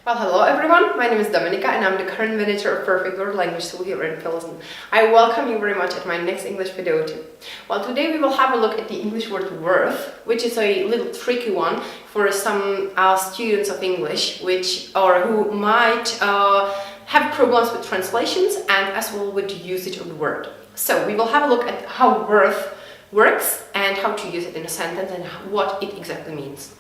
Well, hello everyone, my name is Dominika and I'm the current manager of Perfect World Language School here in Pilsen. I welcome you very much at my next English video tip. Well, today we will have a look at the English word worth, which is a little tricky one for some students of English who might have problems with translations and as well with the usage of the word. So we will have a look at how worth works and how to use it in a sentence and what it exactly means.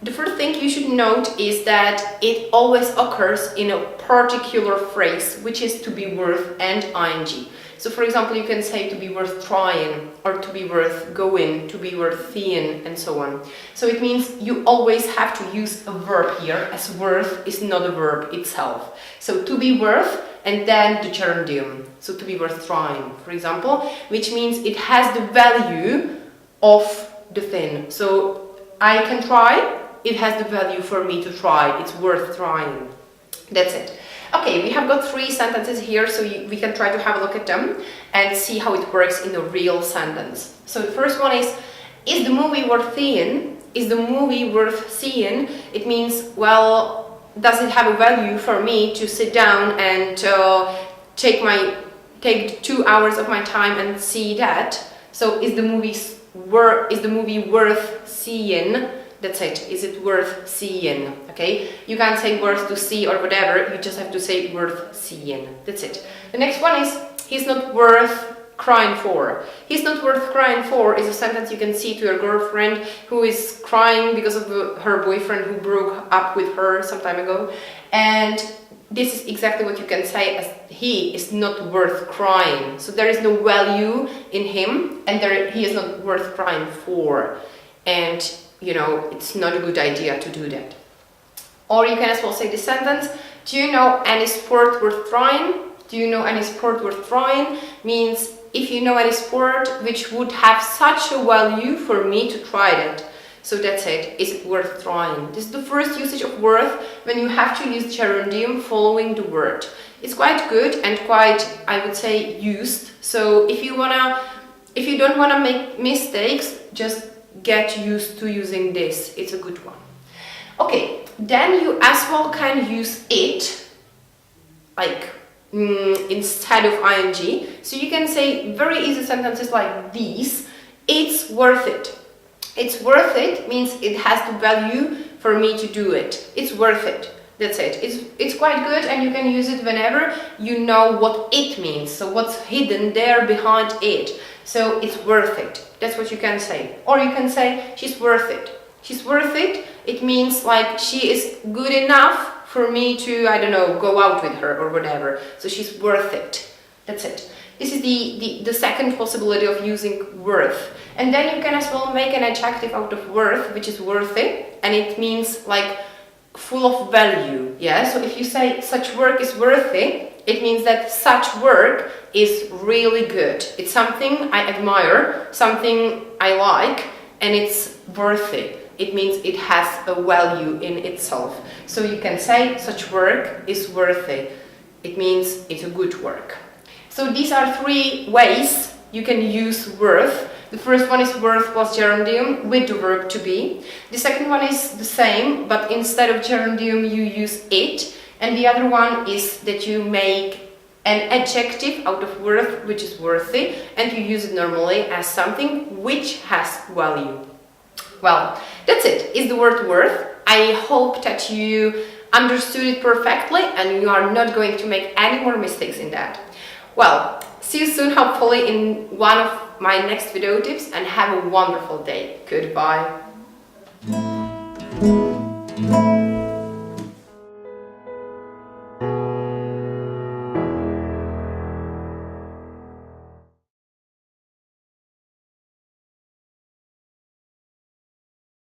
The first thing you should note is that it always occurs in a particular phrase, which is to be worth and ing. So for example, you can say to be worth trying, or to be worth going, to be worth seeing, and so on. So it means you always have to use a verb here, as worth is not a verb itself. So to be worth, and then the gerundium. So to be worth trying, for example, which means it has the value of the thing. So I can try. It has the value for me to try. It's worth trying. That's it. Okay, we have got 3 sentences here, so we can try to have a look at them and see how it works in a real sentence. So the first one is the movie worth seeing? Is the movie worth seeing? It means, well, does it have a value for me to sit down and take 2 hours of my time and see that? So is the movie worth seeing? That's it. Is it worth seeing? Okay? You can't say worth to see or whatever. You just have to say worth seeing. That's it. The next one is he's not worth crying for. He's not worth crying for is a sentence you can see to your girlfriend who is crying because of her boyfriend who broke up with her some time ago. And this is exactly what you can say as he is not worth crying. So there is no value in him and he is not worth crying for. And you know, it's not a good idea to do that. Or you can as well say this sentence, do you know any sport worth trying? Do you know any sport worth trying? Means if you know any sport which would have such a value for me to try that. So that's it. Is it worth trying? This is the first usage of worth when you have to use gerundium following the word. It's quite good and quite, I would say, used. So if you don't wanna make mistakes, just get used to using this. It's a good one. Okay, then you as well can use it like instead of ing. So you can say very easy sentences like these. It's worth it. It's worth it means it has the value for me to do it. It's worth it. That's it. It's quite good and you can use it whenever you know what it means. So what's hidden there behind it. So it's worth it. That's what you can say. Or you can say she's worth it. She's worth it. It means like she is good enough for me to, I don't know, go out with her or whatever. So she's worth it. That's it. This is the second possibility of using worth. And then you can as well make an adjective out of worth, which is worthy. And it means like full of value. Yeah. So if you say such work is worthy, it means that such work is really good. It's something I admire, something I like, and it's worthy. It means it has a value in itself. So you can say such work is worthy. It means it's a good work. So these are 3 ways you can use worth. The first one is worth plus gerundium with the verb to be. The second one is the same, but instead of gerundium you use it. And the other one is that you make an adjective out of worth, which is worthy, and you use it normally as something which has value. Well, that's it. Is the word worth. I hope that you understood it perfectly and you are not going to make any more mistakes in that. Well, see you soon, hopefully in one of my next video tips, and have a wonderful day. Goodbye.